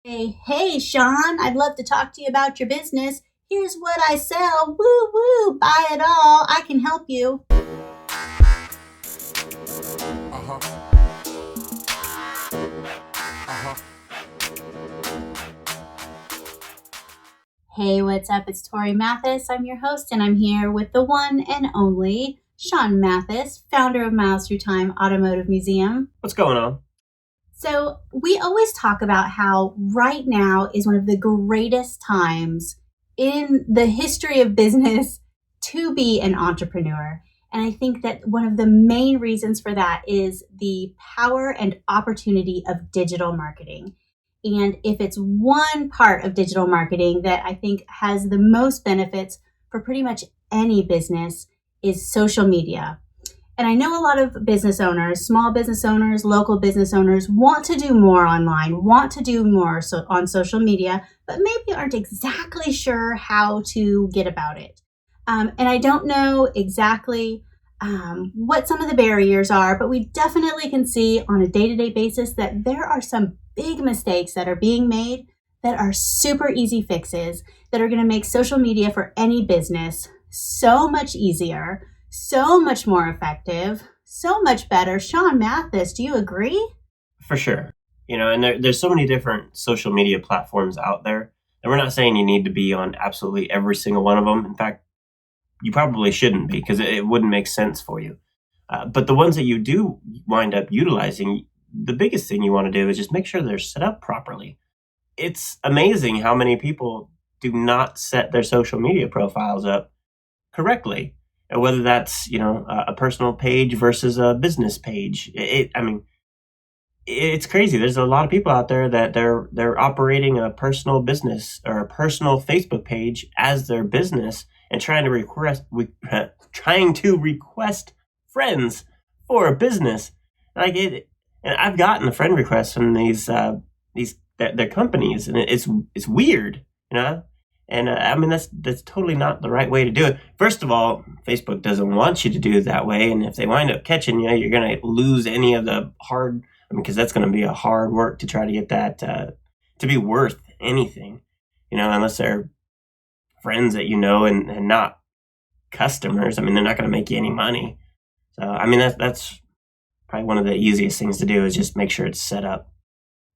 Hey, Sean, I'd love to talk to you about your business. Here's what I sell. Woo, woo, buy it all. I can help you. Hey, what's up? It's Torie Mathis. I'm your host, and I'm here with the one and only Sean Mathis, founder of Miles Through Time Automotive Museum. What's going on? So we always talk about how right now is one of the greatest times in the history of business to be an entrepreneur. And I think that one of the main reasons for that is the power and opportunity of digital marketing. And if it's one part of digital marketing that I think has the most benefits for pretty much any business is social media. And I know a lot of business owners, small business owners, local business owners want to do more online, want to do more on social media, but maybe aren't exactly sure how to get about it. And I don't know exactly what some of the barriers are, but we definitely can see on a day-to-day basis that there are some big mistakes that are being made that are super easy fixes that are going to make social media for any business so much easier, so much more effective, so much better. Sean Mathis, do you agree? For sure. And there's so many different social media platforms out there. And we're not saying you need to be on absolutely every single one of them. In fact, you probably shouldn't be because it wouldn't make sense for you. But the ones that you do wind up utilizing, the biggest thing you want to do is just make sure they're set up properly. It's amazing how many people do not set their social media profiles up correctly. And whether that's, a personal page versus a business page. It's crazy. There's a lot of people out there that they're operating a personal business or a personal Facebook page as their business and trying to request friends for a business. And I've gotten a friend requests from these their companies, and it's weird, And that's totally not the right way to do it. First of all, Facebook doesn't want you to do it that way, and if they wind up catching you, you're going to lose any of the hard. Because that's going to be a hard work to try to get that to be worth anything, unless they're friends that and not customers. They're not going to make you any money. So that's probably one of the easiest things to do is just make sure it's set up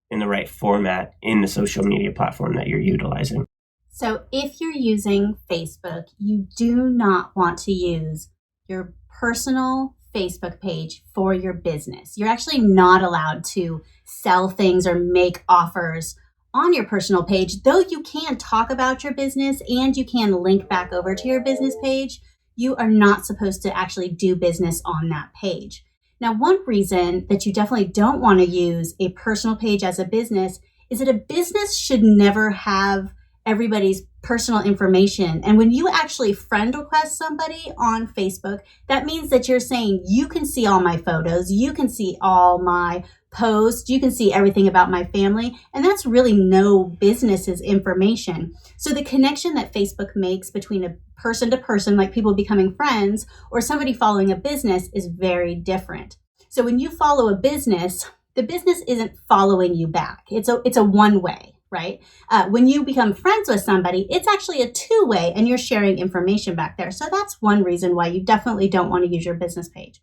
in the right format in the social media platform that you're utilizing. So if you're using Facebook, you do not want to use your personal Facebook page for your business. You're actually not allowed to sell things or make offers on your personal page, though you can talk about your business and you can link back over to your business page. You are not supposed to actually do business on that page. Now, one reason that you definitely don't want to use a personal page as a business is that a business should never have everybody's personal information. And when you actually friend request somebody on Facebook, that means that you're saying you can see all my photos, you can see all my posts, you can see everything about my family, and that's really no business's information. So the connection that Facebook makes between a person to person, like people becoming friends, or somebody following a business is very different. So when you follow a business, the business isn't following you back. It's a one way. Right? When you become friends with somebody, it's actually a two-way and you're sharing information back there. So that's one reason why you definitely don't want to use your business page.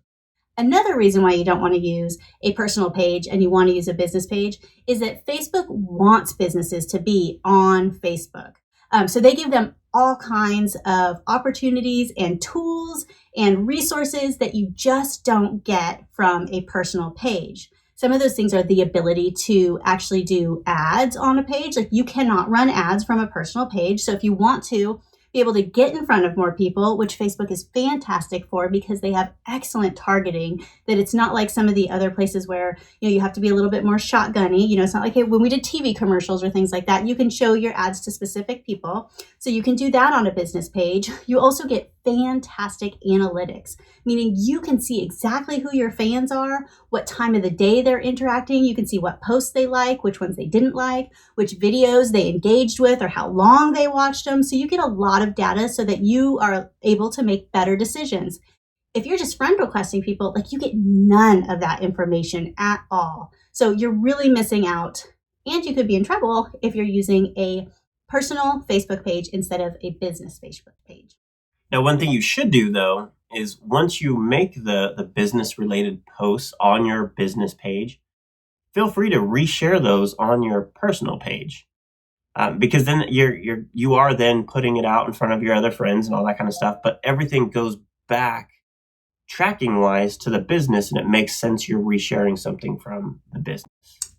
Another reason why you don't want to use a personal page and you want to use a business page is that Facebook wants businesses to be on Facebook. So they give them all kinds of opportunities and tools and resources that you just don't get from a personal page. Some of those things are the ability to actually do ads on a page. Like you cannot run ads from a personal page. So if you want to be able to get in front of more people, which Facebook is fantastic for because they have excellent targeting, that it's not like some of the other places where, you have to be a little bit more shotgunny. It's not like when we did TV commercials or things like that, you can show your ads to specific people. So you can do that on a business page. You also get fantastic analytics, meaning you can see exactly who your fans are, what time of the day they're interacting. You can see what posts they like, which ones they didn't like, which videos they engaged with, or how long they watched them. So you get a lot of data so that you are able to make better decisions. If you're just friend requesting people, you get none of that information at all. So you're really missing out. And you could be in trouble if you're using a personal Facebook page instead of a business Facebook page. Now, one thing you should do, though, is once you make the business-related posts on your business page, feel free to reshare those on your personal page. Because then you are then putting it out in front of your other friends and all that kind of stuff, but everything goes back tracking wise to the business, and it makes sense you're resharing something from the business.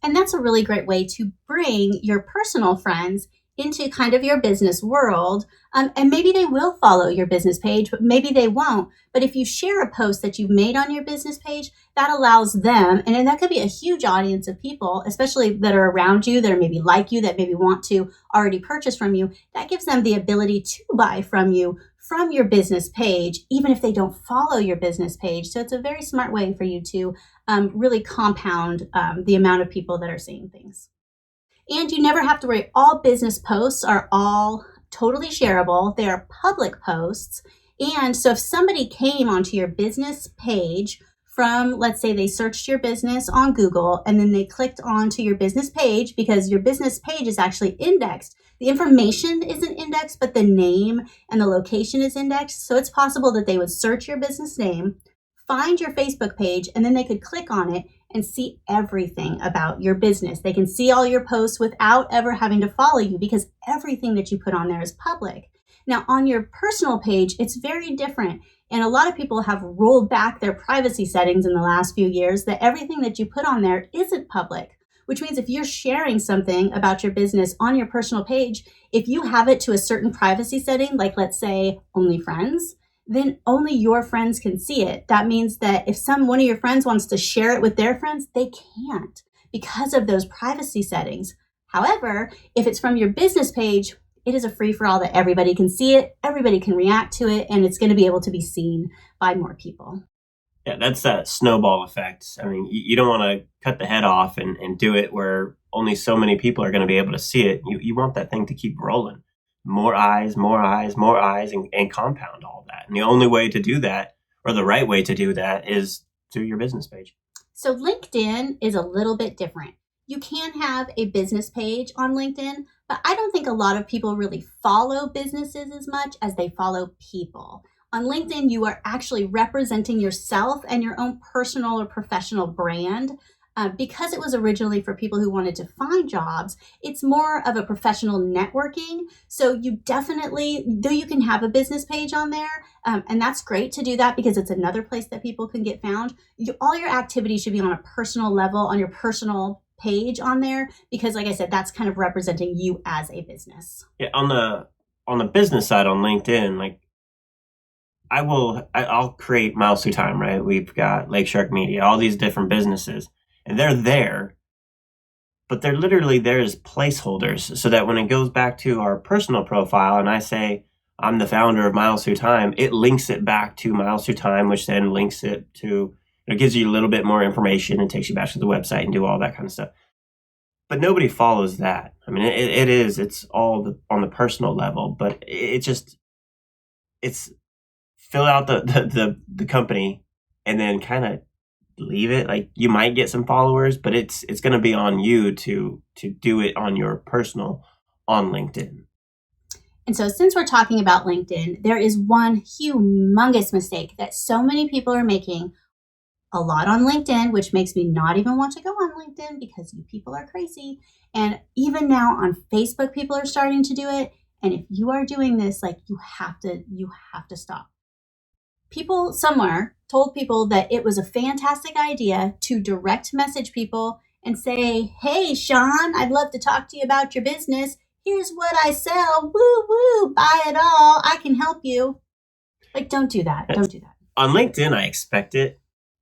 And that's a really great way to bring your personal friends into kind of your business world. And maybe they will follow your business page, but maybe they won't. But if you share a post that you've made on your business page, that allows them, and that could be a huge audience of people, especially that are around you, that are maybe like you, that maybe want to already purchase from you. That gives them the ability to buy from you from your business page, even if they don't follow your business page. So it's a very smart way for you to really compound the amount of people that are seeing things. And you never have to worry. All business posts are all totally shareable. They are public posts. And so if somebody came onto your business page from, let's say they searched your business on Google and then they clicked onto your business page, because your business page is actually indexed. The information isn't indexed, but the name and the location is indexed. So it's possible that they would search your business name, find your Facebook page, and then they could click on it and see everything about your business. They can see all your posts without ever having to follow you, because everything that you put on there is public. Now, on your personal page, it's very different. And a lot of people have rolled back their privacy settings in the last few years, that everything that you put on there isn't public, which means if you're sharing something about your business on your personal page, if you have it to a certain privacy setting, like let's say only friends, then only your friends can see it. That means that if one of your friends wants to share it with their friends, they can't because of those privacy settings. However, if it's from your business page, it is a free-for-all that everybody can see it, everybody can react to it, and it's going to be able to be seen by more people. Yeah, that's that snowball effect. I mean, you don't want to cut the head off and do it where only so many people are going to be able to see it. You want that thing to keep rolling. More eyes, and compound all that. And the only way to do that, or the right way to do that, is through your business page. So LinkedIn is a little bit different. You can have a business page on LinkedIn, but I don't think a lot of people really follow businesses as much as they follow people. On LinkedIn, you are actually representing yourself and your own personal or professional brand. Because it was originally for people who wanted to find jobs, it's more of a professional networking. So you definitely, though you can have a business page on there, and that's great to do that because it's another place that people can get found. All your activities should be on a personal level, on your personal page on there, because like I said, that's kind of representing you as a business. Yeah, on the business side on LinkedIn, like I'll create Miles Through Time, right? We've got Lake Shark Media, all these different businesses. And they're there, but they're literally there as placeholders, so that when it goes back to our personal profile and I say, I'm the founder of Miles Through Time, it links it back to Miles Through Time, which then links it to, it gives you a little bit more information and takes you back to the website and do all that kind of stuff. But nobody follows that. I mean, it's all on the personal level, but it's fill out the company and then kind of leave it. Like, you might get some followers, but it's going to be on you to do it on your personal on LinkedIn. And so since we're talking about LinkedIn, there is one humongous mistake that so many people are making a lot on LinkedIn, which makes me not even want to go on LinkedIn because you people are crazy. And even now on Facebook, people are starting to do it. And if you are doing this, like, you have to stop. People somewhere told people that it was a fantastic idea to direct message people and say, hey, Sean, I'd love to talk to you about your business. Here's what I sell. Woo, woo, buy it all. I can help you. Like, don't do that. Don't do that. On LinkedIn, I expect it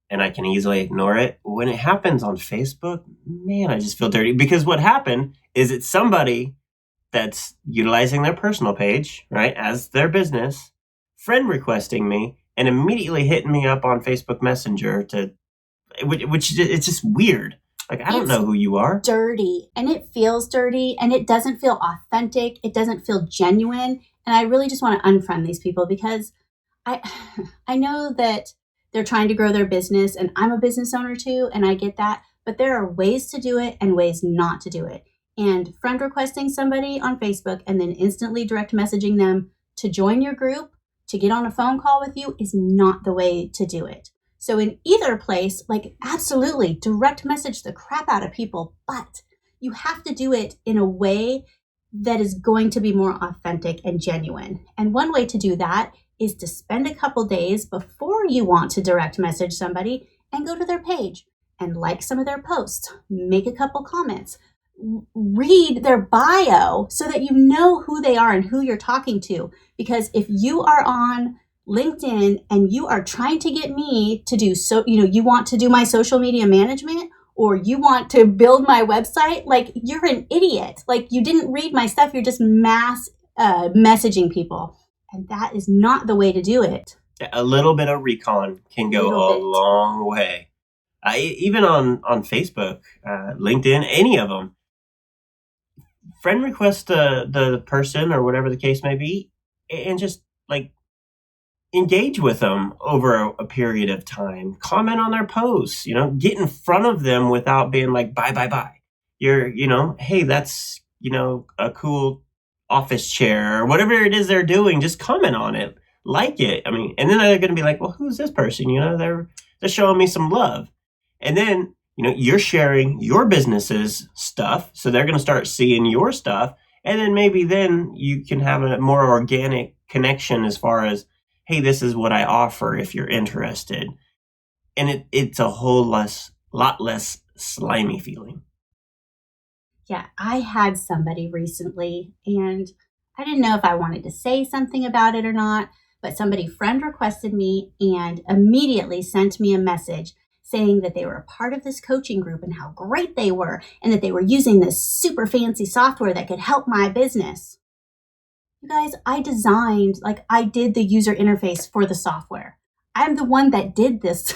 and I can easily ignore it. When it happens on Facebook, man, I just feel dirty, because what happened is it's somebody that's utilizing their personal page, right, as their business, friend requesting me, and immediately hitting me up on Facebook Messenger which it's just weird. Like, I don't know who you are. Dirty, and it feels dirty, and it doesn't feel authentic. It doesn't feel genuine. And I really just want to unfriend these people, because I know that they're trying to grow their business, and I'm a business owner too, and I get that. But there are ways to do it and ways not to do it. And friend requesting somebody on Facebook and then instantly direct messaging them to join your group, to get on a phone call with you, is not the way to do it. So in either place, like, absolutely direct message the crap out of people, but you have to do it in a way that is going to be more authentic and genuine. And one way to do that is to spend a couple days before you want to direct message somebody and go to their page and like some of their posts, make a couple comments, read their bio so that you know who they are and who you're talking to. Because if you are on LinkedIn and you are trying to get me to do you want to do my social media management, or you want to build my website, like, you're an idiot. Like, you didn't read my stuff. You're just mass messaging people. And that is not the way to do it. A little bit of recon can go a long way. Even on Facebook, LinkedIn, any of them. Friend request the person or whatever the case may be, and just like engage with them over a period of time. Comment on their posts, get in front of them without being like, bye. You're, hey, that's, a cool office chair or whatever it is they're doing. Just comment on it, like it. I mean, and then they're going to be like, well, who's this person? They're showing me some love. And then, you're sharing your business's stuff. So they're going to start seeing your stuff. And then maybe then you can have a more organic connection as far as, hey, this is what I offer if you're interested. And it's a lot less slimy feeling. Yeah, I had somebody recently, and I didn't know if I wanted to say something about it or not, but somebody friend requested me and immediately sent me a message saying that they were a part of this coaching group and how great they were, and that they were using this super fancy software that could help my business. You guys, I did the user interface for the software. I'm the one that did this.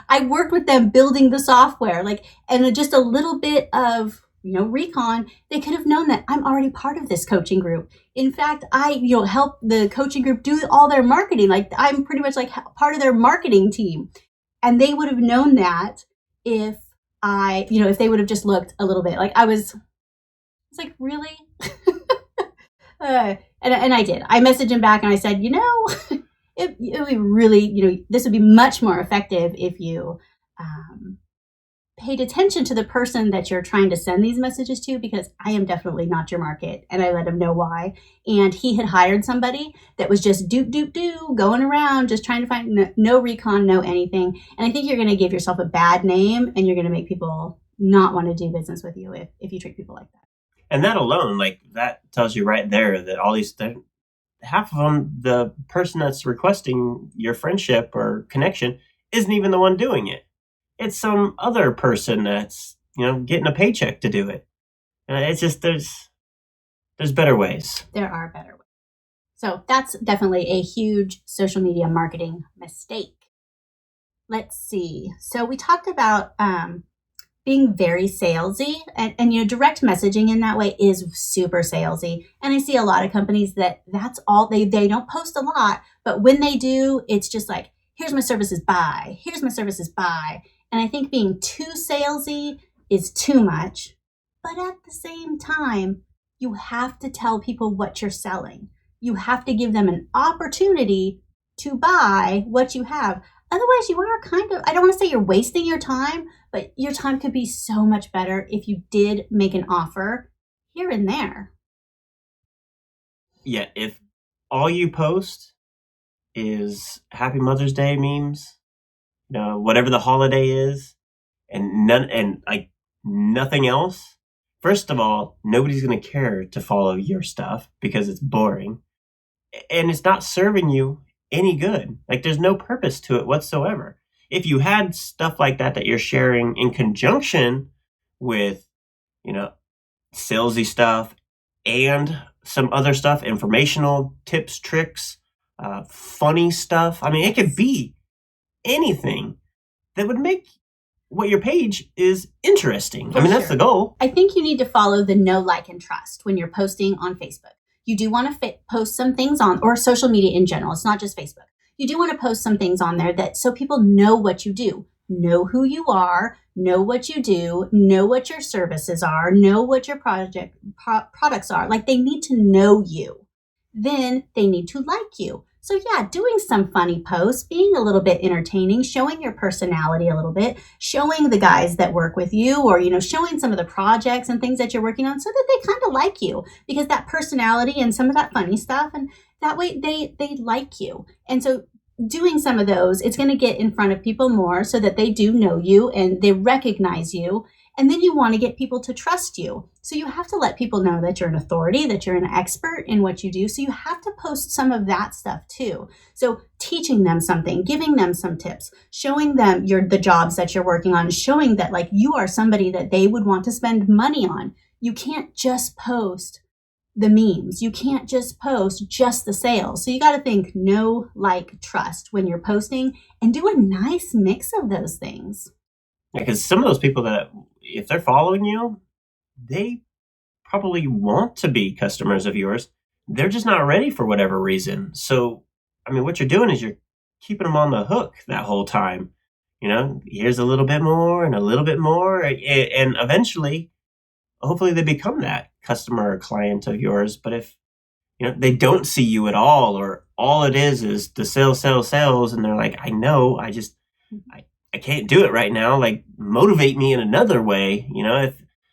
I worked with them building the software, and just a little bit of, recon, they could have known that I'm already part of this coaching group. In fact, I, help the coaching group do all their marketing. I'm pretty much part of their marketing team. And they would have known that if if they would have just looked a little bit. I was like, really? And I did. I messaged him back and I said, it would be really, this would be much more effective if you paid attention to the person that you're trying to send these messages to, because I am definitely not your market. And I let him know why. And he had hired somebody that was just going around, just trying to find no recon, no anything. And I think you're going to give yourself a bad name, and you're going to make people not want to do business with you if you treat people like that. And that alone, that tells you right there that all these things, half of them, the person that's requesting your friendship or connection isn't even the one doing it. It's some other person that's, getting a paycheck to do it. It's just, there's better ways. There are better ways. So that's definitely a huge social media marketing mistake. Let's see. So we talked about being very salesy, and direct messaging in that way is super salesy. And I see a lot of companies that's all they don't post a lot, but when they do, it's just like, here's my services, buy. Here's my services, buy. And I think being too salesy is too much. But at the same time, you have to tell people what you're selling. You have to give them an opportunity to buy what you have. Otherwise, you are I don't want to say you're wasting your time, but your time could be so much better if you did make an offer here and there. Yeah, if all you post is Happy Mother's Day memes, whatever the holiday is, and nothing else, first of all, nobody's going to care to follow your stuff because it's boring, and it's not serving you any good. There's no purpose to it whatsoever. If you had stuff like that you're sharing in conjunction with, salesy stuff and some other stuff, informational tips, tricks, funny stuff. I mean, it could be anything that would make what your page is interesting. That's the goal. I think you need to follow the know, like, and trust when you're posting on Facebook. You do want to post some things on, or social media in general. It's not just Facebook. You do want to post some things on there so people know what you do, know who you are, know what you do, know what your services are, know what your products are. Like they need to know you. Then they need to like you. So yeah, doing some funny posts, being a little bit entertaining, showing your personality a little bit, showing the guys that work with you, or showing some of the projects and things that you're working on so that they kind of like you, because that personality and some of that funny stuff, and that way they like you. And so doing some of those, it's going to get in front of people more so that they do know you and they recognize you. And then you want to get people to trust you. So you have to let people know that you're an authority, that you're an expert in what you do. So you have to post some of that stuff too. So teaching them something, giving them some tips, showing them the jobs that you're working on, showing that like you are somebody that they would want to spend money on. You can't just post the memes. You can't just post just the sales. So you got to think know, like, trust when you're posting, and do a nice mix of those things. Yeah, because some of those people that, if they're following you, they probably want to be customers of yours. They're just not ready for whatever reason. So, I mean, what you're doing is you're keeping them on the hook that whole time. Here's a little bit more and a little bit more. And eventually, hopefully they become that customer or client of yours. But if, they don't see you at all, or all it is the sales, and they're like, I know, I can't do it right now. Like, motivate me in another way.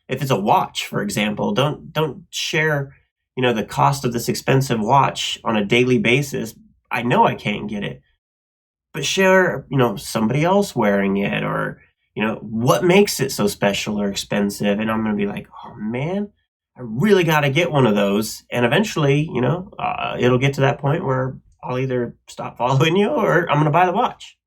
If it's a watch, for example, don't share, the cost of this expensive watch on a daily basis. I know I can't get it, but share, somebody else wearing it, or, what makes it so special or expensive. And I'm going to be like, oh man, I really got to get one of those. And eventually, it'll get to that point where I'll either stop following you or I'm going to buy the watch.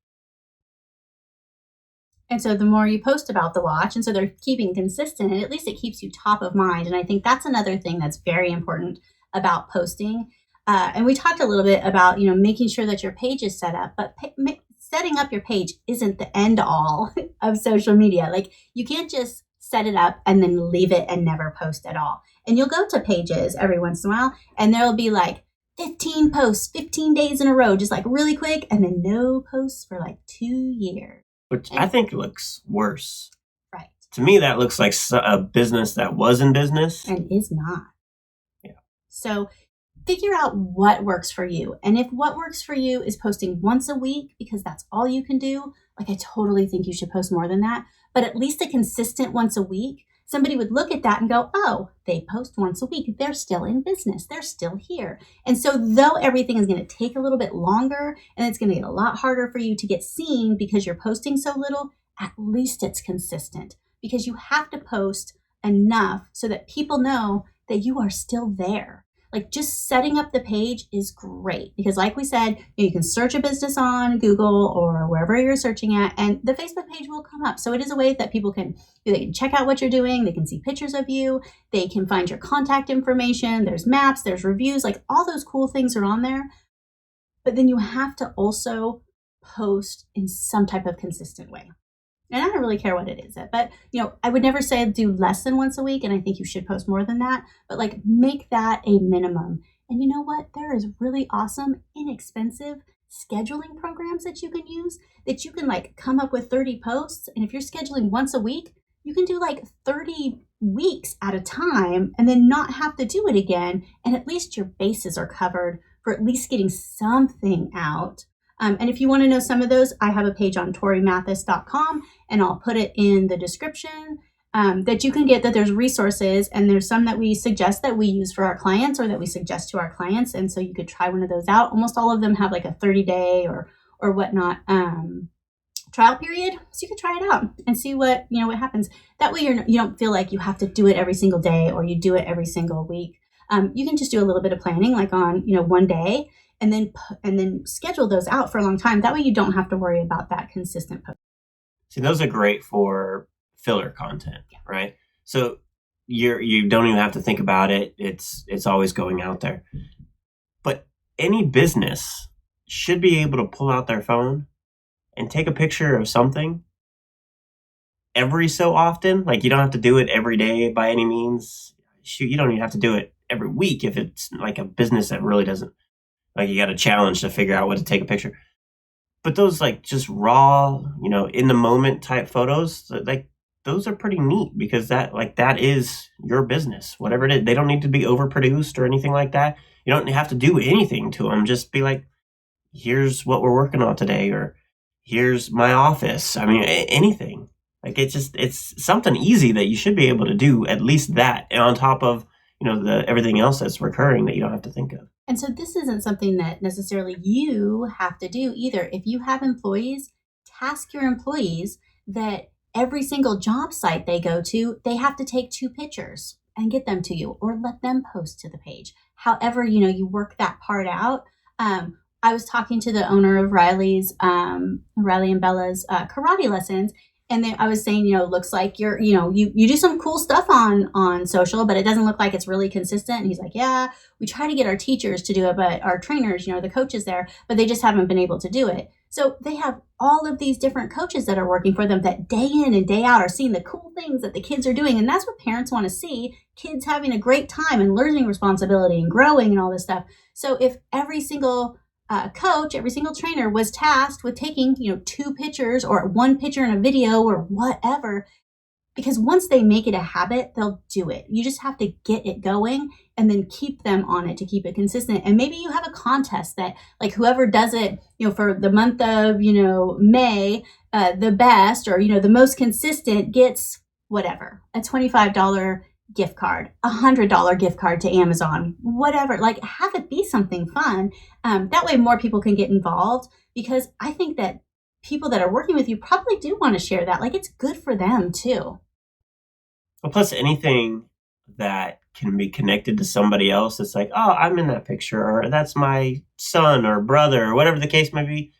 And so the more you post about the watch, and so they're keeping consistent, and at least it keeps you top of mind. And I think that's another thing that's very important about posting. And we talked a little bit about, making sure that your page is set up, but setting up your page isn't the end all of social media. Like, you can't just set it up and then leave it and never post at all. And you'll go to pages every once in a while, and there'll be like 15 posts, 15 days in a row, just like really quick, and then no posts for like 2 years. Which I think looks worse. Right. To me, that looks like a business that was in business. And is not. Yeah. So figure out what works for you. And if what works for you is posting once a week, because that's all you can do, like, I totally think you should post more than that. But at least a consistent once a week, somebody would look at that and go, oh, they post once a week. They're still in business. They're still here. And so though everything is going to take a little bit longer and it's going to get a lot harder for you to get seen because you're posting so little, at least it's consistent, because you have to post enough so that people know that you are still there. Like, just setting up the page is great, because like we said, you can search a business on Google or wherever you're searching at, and the Facebook page will come up. So it is a way that people can check out what you're doing. They can see pictures of you. They can find your contact information. There's maps, there's reviews, like all those cool things are on there. But then you have to also post in some type of consistent way. And I don't really care what it is. But, I would never say do less than once a week. And I think you should post more than that. But like, make that a minimum. And you know what? There is really awesome, inexpensive scheduling programs that you can use, that you can like come up with 30 posts. And if you're scheduling once a week, you can do like 30 weeks at a time and then not have to do it again. And at least your bases are covered for at least getting something out. And if you want to know some of those, I have a page on TorieMathis.com, and I'll put it in the description, that you can get, that there's resources, and there's some that we suggest that we use for our clients, or that we suggest to our clients. And so you could try one of those out. Almost all of them have like a 30-day or whatnot trial period. So you can try it out and see what happens. That way you don't feel like you have to do it every single day, or you do it every single week. You can just do a little bit of planning, like on one day, and then schedule those out for a long time. That way you don't have to worry about that consistent post. See, those are great for filler content, right? So you don't even have to think about it. It's always going out there. But any business should be able to pull out their phone and take a picture of something every so often. Like, you don't have to do it every day by any means. Shoot, you don't even have to do it every week if it's like a business that really doesn't, like, you got a challenge to figure out what to take a picture. But those like just raw, in the moment type photos, like those are pretty neat because that is your business, whatever it is. They don't need to be overproduced or anything like that. You don't have to do anything to them. Just be like, here's what we're working on today, or here's my office. I mean, anything. Like it's something easy that you should be able to do, at least that, and on top of, everything else that's recurring that you don't have to think of. And so this isn't something that necessarily you have to do either. If you have employees, task your employees that every single job site they go to, they have to take 2 pictures and get them to you, or let them post to the page. However, you work that part out. I was talking to the owner of Riley and Bella's karate lessons. And then I was saying, looks like you do some cool stuff on social, but it doesn't look like it's really consistent. And he's like, yeah, we try to get our teachers to do it, but our trainers, the coaches there, but they just haven't been able to do it. So they have all of these different coaches that are working for them that day in and day out are seeing the cool things that the kids are doing. And that's what parents want to see, kids having a great time and learning responsibility and growing and all this stuff. So if every single coach, every single trainer was tasked with taking, 2 pictures or 1 picture in a video or whatever, because once they make it a habit, they'll do it. You just have to get it going and then keep them on it to keep it consistent. And maybe you have a contest that, like, whoever does it, for the month of, May, the best or, the most consistent gets whatever, a $25 gift card, $100 gift card to Amazon, whatever. Like, have it be something fun. That way more people can get involved, because I think that people that are working with you probably do want to share that. Like, it's good for them too. Well, plus anything that can be connected to somebody else, it's like, oh, I'm in that picture, or that's my son or brother, or whatever the case may be,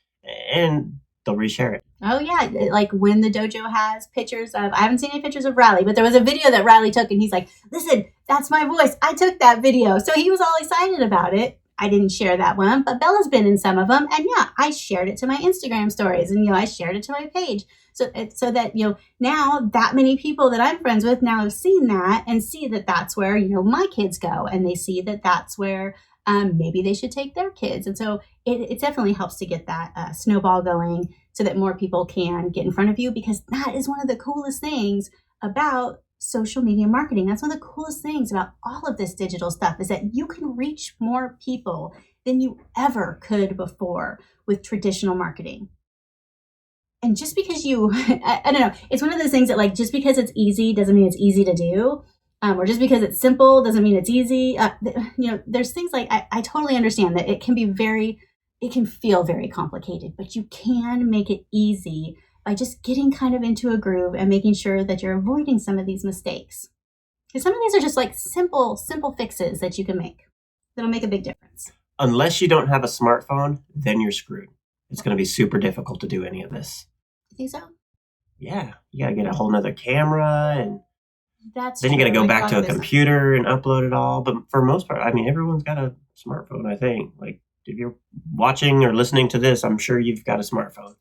and they'll reshare it. Oh yeah, like when the dojo has pictures of, I haven't seen any pictures of Riley, but there was a video that Riley took, and he's like, listen, that's my voice. I took that video. So he was all excited about it. I didn't share that one, but Bella's been in some of them. And yeah, I shared it to my Instagram stories, and, I shared it to my page. So that, now that many people that I'm friends with now have seen that and see that that's where, my kids go, and they see that that's where maybe they should take their kids. And so it definitely helps to get that snowball going so that more people can get in front of you, because that is one of the coolest things about social media marketing. That's one of the coolest things about all of this digital stuff, is that you can reach more people than you ever could before with traditional marketing. And just because I don't know, it's one of those things that, like, just because it's easy doesn't mean it's easy to do. Or just because it's simple doesn't mean it's easy. There's things like, I totally understand that it can feel very complicated, but you can make it easy by just getting kind of into a groove and making sure that you're avoiding some of these mistakes. Because some of these are just like simple fixes that you can make that'll make a big difference. Unless you don't have a smartphone, then you're screwed. It's going to be super difficult to do any of this. You think so? Yeah. You got to get a whole nother camera, and then you got to go back to a computer and upload it all. But for most part, I mean, everyone's got a smartphone, I think. Like, if you're watching or listening to this, I'm sure you've got a smartphone,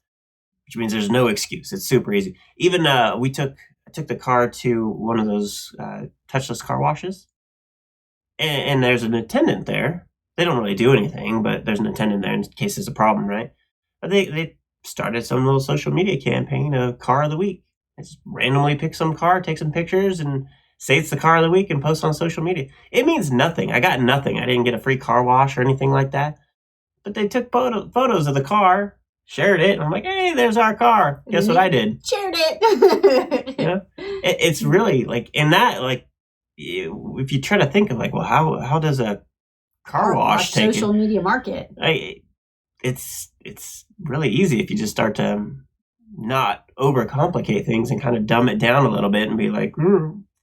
which means there's no excuse. It's super easy. Even I took the car to one of those touchless car washes, and there's an attendant there. They don't really do anything, but there's an attendant there in case there's a problem, right? But they started some little social media campaign of car of the week. They just randomly pick some car, take some pictures, and say it's the car of the week and post on social media. It means nothing. I got nothing. I didn't get a free car wash or anything like that. But they took photos of the car, shared it, and I'm like, hey, there's our car. Guess what I did? Shared it. It's really like, in that, like, if you try to think of like, well, how does a car wash take social media market? It's really easy if you just start to not overcomplicate things and kind of dumb it down a little bit and be like,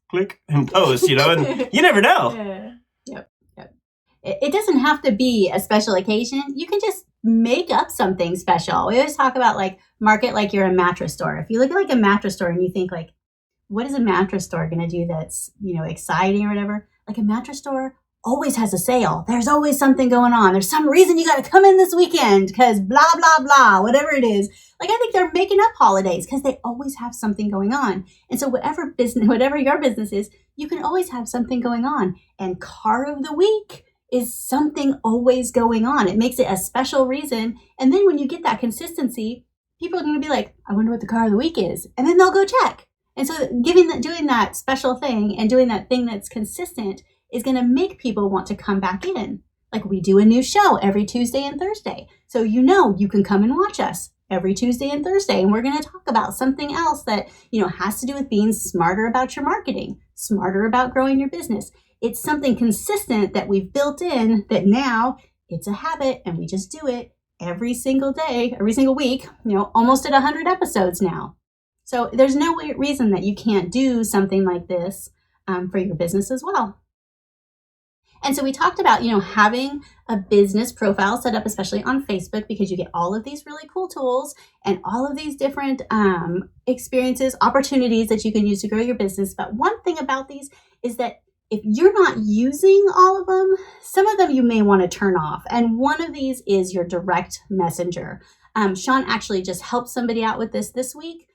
click and post, and you never know. Yeah. Yep. It doesn't have to be a special occasion. You can just make up something special. We always talk about, like, market like you're a mattress store. If you look at like a mattress store and you think, like, what is a mattress store going to do that's, exciting or whatever? Like, a mattress store always has a sale. There's always something going on. There's some reason you got to come in this weekend because blah, blah, blah, whatever it is. Like, I think they're making up holidays because they always have something going on. And so whatever your business is, you can always have something going on. And car of the week is something always going on. It makes it a special reason. And then when you get that consistency, people are going to be like, I wonder what the car of the week is. And then they'll go check. And so doing that special thing and doing that thing that's consistent is going to make people want to come back in. Like we do a new show every Tuesday and Thursday. So you can come and watch us every Tuesday and Thursday. And we're going to talk about something else that, has to do with being smarter about your marketing, smarter about growing your business. It's something consistent that we've built in that now it's a habit and we just do it every single day, every single week, almost at 100 episodes now. So there's no reason that you can't do something like this for your business as well. And so we talked about, having a business profile set up, especially on Facebook, because you get all of these really cool tools and all of these different experiences, opportunities that you can use to grow your business. But one thing about these is that if you're not using all of them, some of them you may want to turn off. And one of these is your direct messenger. Sean actually just helped somebody out with this week.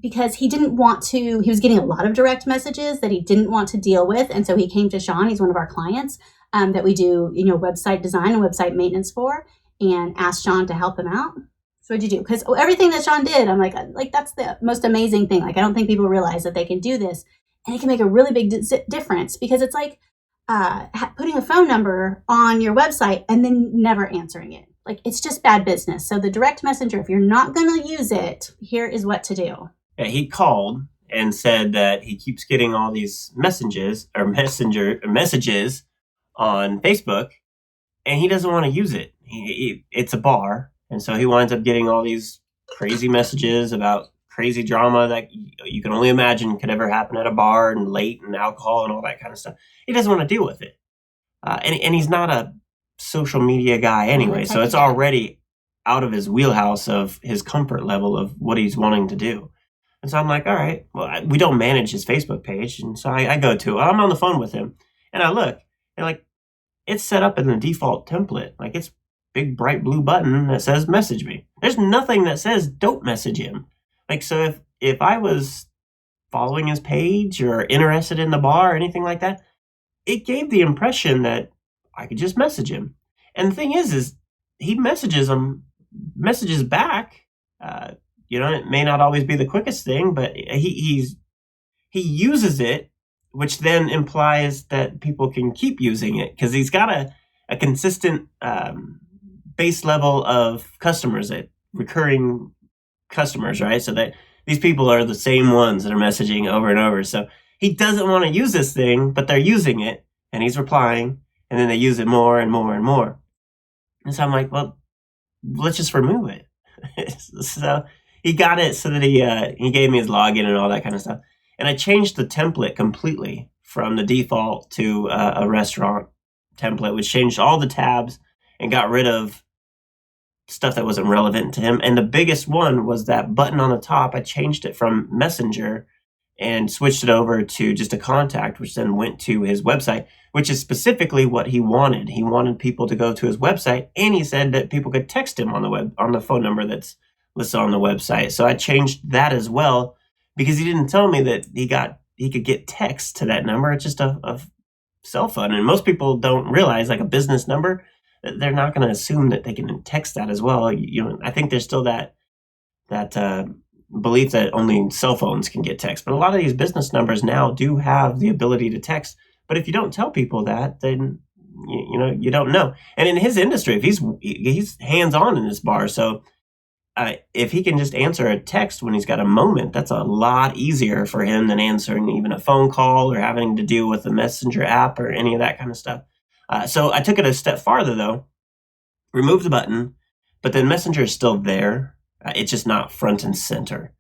Because he was getting a lot of direct messages that he didn't want to deal with. And so he came to Sean, he's one of our clients that we do, website design and website maintenance for, and asked Sean to help him out. So what'd you do? Because everything that Sean did, I'm like, that's the most amazing thing. Like, I don't think people realize that they can do this. And it can make a really big difference, because it's like putting a phone number on your website and then never answering it. Like, it's just bad business. So the direct messenger, if you're not going to use it, here is what to do. Yeah, he called and said that he keeps getting all these messages on Facebook, and he doesn't want to use it. It's a bar, and so he winds up getting all these crazy messages about crazy drama that you can only imagine could ever happen at a bar, and late, and alcohol and all that kind of stuff. He doesn't want to deal with it, and he's not a social media guy anyway, so it's already out of his wheelhouse of his comfort level of what he's wanting to do. And so I'm like, all right, well, we don't manage his Facebook page. And so I go to it. I'm on the phone with him. And I look, and like, it's set up in the default template. Like, it's big, bright blue button that says message me. There's nothing that says don't message him. Like, so if I was following his page or interested in the bar or anything like that, it gave the impression that I could just message him. And the thing is he messages back. It may not always be the quickest thing, but he uses it, which then implies that people can keep using it, because he's got a consistent base level of customers, recurring customers, right? So that these people are the same ones that are messaging over and over. So he doesn't want to use this thing, but they're using it, and he's replying, and then they use it more and more and more. And so I'm like, well, let's just remove it. So he got it so that he gave me his login and all that kind of stuff. And I changed the template completely from the default to a restaurant template, which changed all the tabs and got rid of stuff that wasn't relevant to him. And the biggest one was that button on the top. I changed it from Messenger and switched it over to just a contact, which then went to his website, which is specifically what he wanted. He wanted people to go to his website, and he said that people could text him on the phone number that's listed on the website. So I changed that as well, because he didn't tell me that he could get text to that number. It's just a cell phone, and most people don't realize, like, a business number, they're not going to assume that they can text that as well. I think there's still that belief that only cell phones can get text, but a lot of these business numbers now do have the ability to text. But if you don't tell people that, then you don't know. And in his industry, if he's hands-on in this bar, so if he can just answer a text when he's got a moment, that's a lot easier for him than answering even a phone call or having to deal with the Messenger app or any of that kind of stuff. So I took it a step farther, though, removed the button, but then Messenger is still there. It's just not front and center.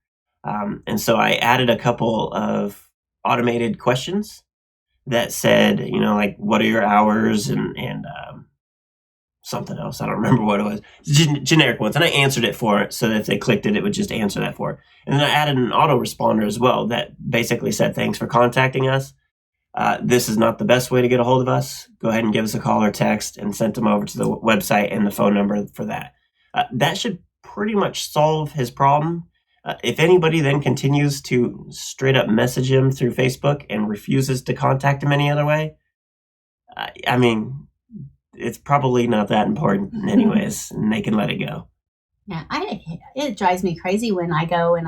And so I added a couple of automated questions that said, like, what are your hours and something else. I don't remember what it was. Generic ones. And I answered it for it so that if they clicked it, it would just answer that for it. And then I added an autoresponder as well that basically said, thanks for contacting us. This is not the best way to get a hold of us. Go ahead and give us a call or text, and sent them over to the website and the phone number for that. That should pretty much solve his problem. If anybody then continues to straight up message him through Facebook and refuses to contact him any other way, I mean, it's probably not that important anyways, and they can let it go. Yeah, it drives me crazy when I go and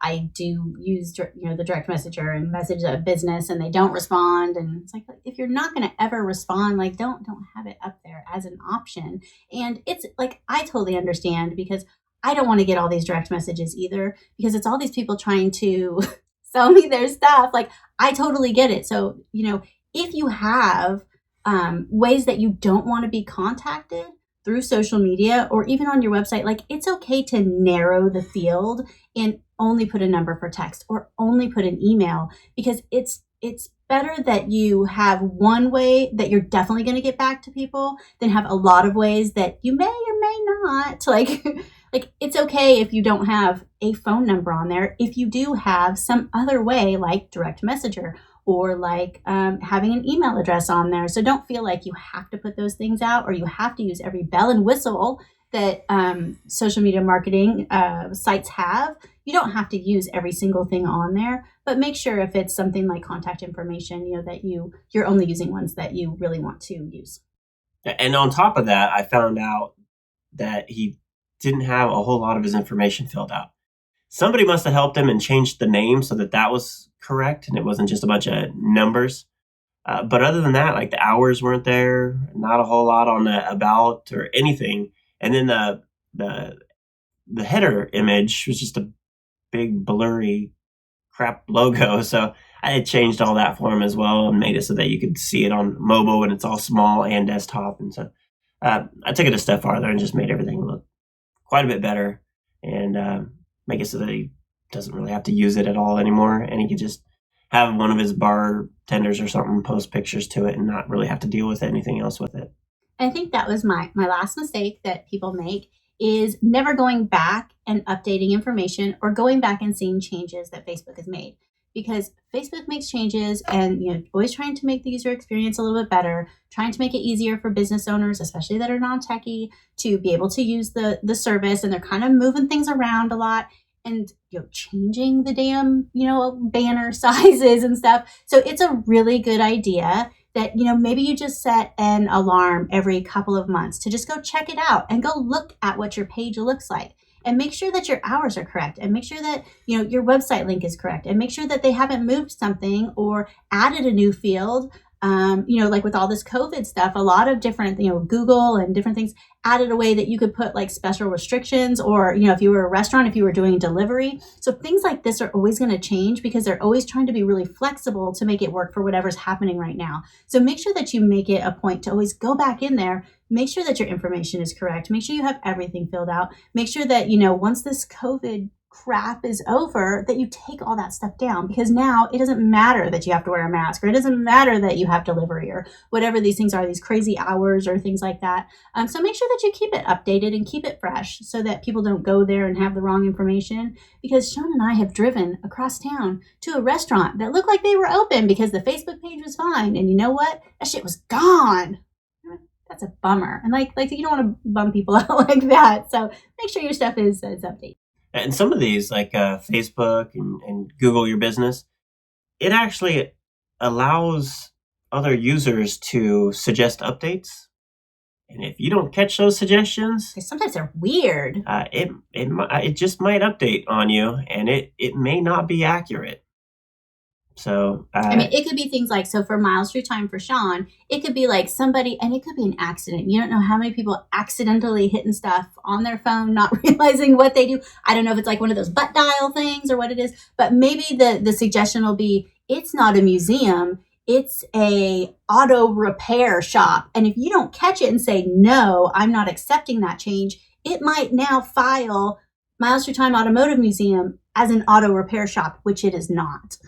I do use the direct messenger and message a business and they don't respond, and it's like if you're not going to ever respond, like don't have it up there as an option. And it's like I totally understand because I don't want to get all these direct messages either because it's all these people trying to sell me their stuff. Like I totally get it. So if you have ways that you don't want to be contacted through social media or even on your website, like it's okay to narrow the field and only put a number for text or only put an email, because it's better that you have one way that you're definitely going to get back to people than have a lot of ways that you may or may not. Like like it's okay if you don't have a phone number on there, if you do have some other way like direct messenger or like having an email address on there. So don't feel like you have to put those things out or you have to use every bell and whistle that social media marketing sites have. You don't have to use every single thing on there, but make sure if it's something like contact information, that you're only using ones that you really want to use. And on top of that, I found out that he didn't have a whole lot of his information filled out. Somebody must have helped him and changed the name so that was correct and it wasn't just a bunch of numbers. But other than that, like the hours weren't there, not a whole lot on the about or anything. And then the header image was just a big blurry crap logo. So I had changed all that for him as well and made it so that you could see it on mobile and it's all small and desktop. And so I took it a step farther and just made everything look quite a bit better and make it so that he doesn't really have to use it at all anymore. And he could just have one of his bartenders or something post pictures to it and not really have to deal with anything else with it. I think that was my last mistake that people make is never going back and updating information or going back and seeing changes that Facebook has made, because Facebook makes changes and always trying to make the user experience a little bit better, trying to make it easier for business owners, especially that are non-techie, to be able to use the service, and they're kind of moving things around a lot and changing the damn banner sizes and stuff. So it's a really good idea that maybe you just set an alarm every couple of months to just go check it out and go look at what your page looks like and make sure that your hours are correct and make sure that your website link is correct and make sure that they haven't moved something or added a new field. Like with all this COVID stuff, a lot of different, Google and different things added a way that you could put like special restrictions or, if you were a restaurant, if you were doing delivery. So things like this are always going to change because they're always trying to be really flexible to make it work for whatever's happening right now. So make sure that you make it a point to always go back in there, make sure that your information is correct, make sure you have everything filled out, make sure that, once this COVID crap is over, that you take all that stuff down, because now it doesn't matter that you have to wear a mask or it doesn't matter that you have delivery or whatever these things are, these crazy hours or things like that. So make sure that you keep it updated and keep it fresh so that people don't go there and have the wrong information, because Sean and I have driven across town to a restaurant that looked like they were open because the Facebook page was fine, and you know what? That shit was gone. That's a bummer. And like you don't want to bum people out like that. So make sure your stuff is updated. And some of these, like Facebook and Google Your Business, it actually allows other users to suggest updates. And if you don't catch those suggestions, sometimes they're weird. It just might update on you, and it may not be accurate. So it could be things like, so for miles through time for Sean, it could be like somebody, and it could be an accident. You don't know how many people accidentally hitting stuff on their phone, not realizing what they do. I don't know if it's like one of those butt dial things or what it is, but maybe the suggestion will be, it's not a museum, it's a auto repair shop. And if you don't catch it and say, no, I'm not accepting that change, it might now file Miles Through Time Automotive Museum as an auto repair shop, which it is not.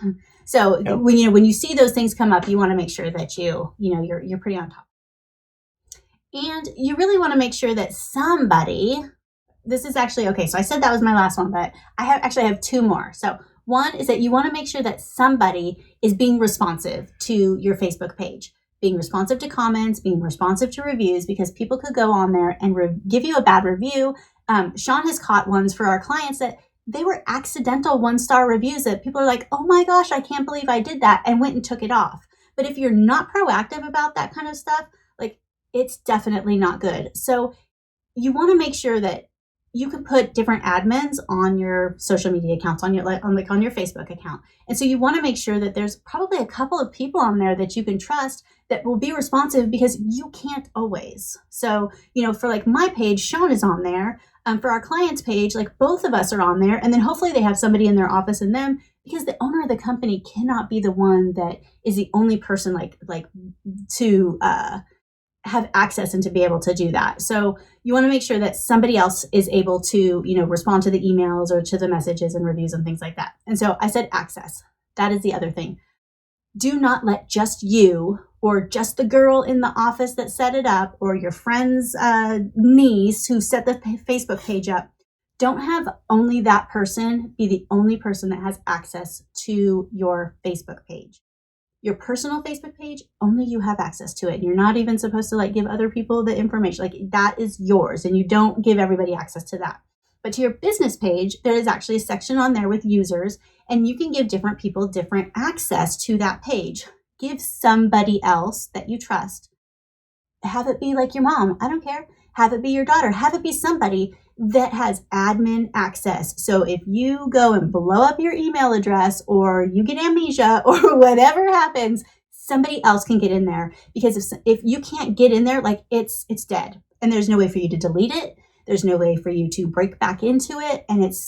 So yep. When you see those things come up, you want to make sure that you're pretty on top. And you really want to make sure that somebody, this is actually, okay, so I said that was my last one, but I have two more. So one is that you want to make sure that somebody is being responsive to your Facebook page, being responsive to comments, being responsive to reviews, because people could go on there and give you a bad review. Sean has caught ones for our clients that they were accidental 1-star reviews that people are like, oh my gosh, I can't believe I did that, and went and took it off. But if you're not proactive about that kind of stuff, like it's definitely not good. So you want to make sure that you can put different admins on your social media accounts, on your Facebook account. And so you want to make sure that there's probably a couple of people on there that you can trust that will be responsive, because you can't always. So, for like my page, Sean is on there. For our client's page, like both of us are on there. And then hopefully they have somebody in their office and them, because the owner of the company cannot be the one that is the only person like to have access and to be able to do that. So you want to make sure that somebody else is able to, respond to the emails or to the messages and reviews and things like that. And so I said access. That is the other thing. Do not let just you or just the girl in the office that set it up, or your friend's niece who set the Facebook page up. Don't have only that person be the only person that has access to your Facebook page. Your personal Facebook page, only you have access to it. You're not even supposed to give other people the information. That is yours, and you don't give everybody access to that. But to your business page, there is actually a section on there with users, and you can give different people different access to that page. Give somebody else that you trust. Have it be like your mom. I don't care. Have it be your daughter. Have it be somebody that has admin access. So if you go and blow up your email address, or you get amnesia, or whatever happens, somebody else can get in there. Because if you can't get in there, it's dead. And there's no way for you to delete it. There's no way for you to break back into it. And it's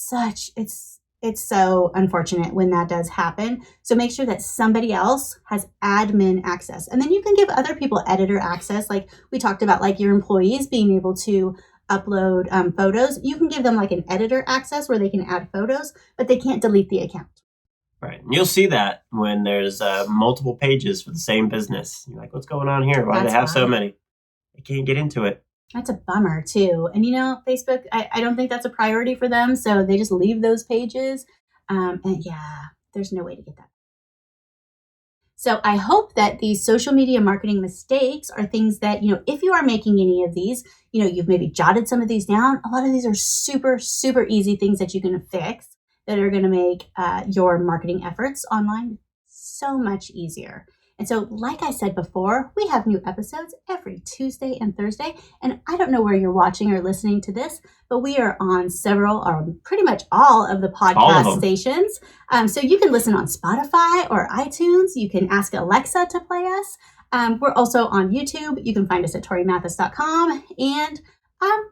so unfortunate when that does happen. So make sure that somebody else has admin access. And then you can give other people editor access. Like we talked about, like your employees being able to upload photos. You can give them an editor access where they can add photos, but they can't delete the account. Right. And you'll see that when there's multiple pages for the same business. You're like, what's going on here? Why do they have so many? They can't get into it. That's a bummer too. And Facebook, I don't think that's a priority for them. So they just leave those pages. And yeah, there's no way to get that. So I hope that these social media marketing mistakes are things that, if you are making any of these, you've maybe jotted some of these down. A lot of these are super, super easy things that you can fix that are going to make your marketing efforts online so much easier. And so, like I said before, we have new episodes every Tuesday and Thursday. And I don't know where you're watching or listening to this, but we are on several, or pretty much all of the podcast stations. So you can listen on Spotify or iTunes. You can ask Alexa to play us. We're also on YouTube. You can find us at TorieMathis.com. And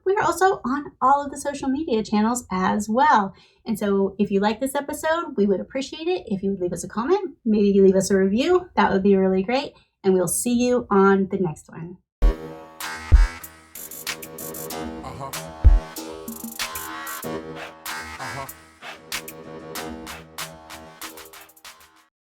we're also on all of the social media channels as well. And so if you like this episode, we would appreciate it if you would leave us a comment. Maybe you leave us a review. That would be really great. And we'll see you on the next one.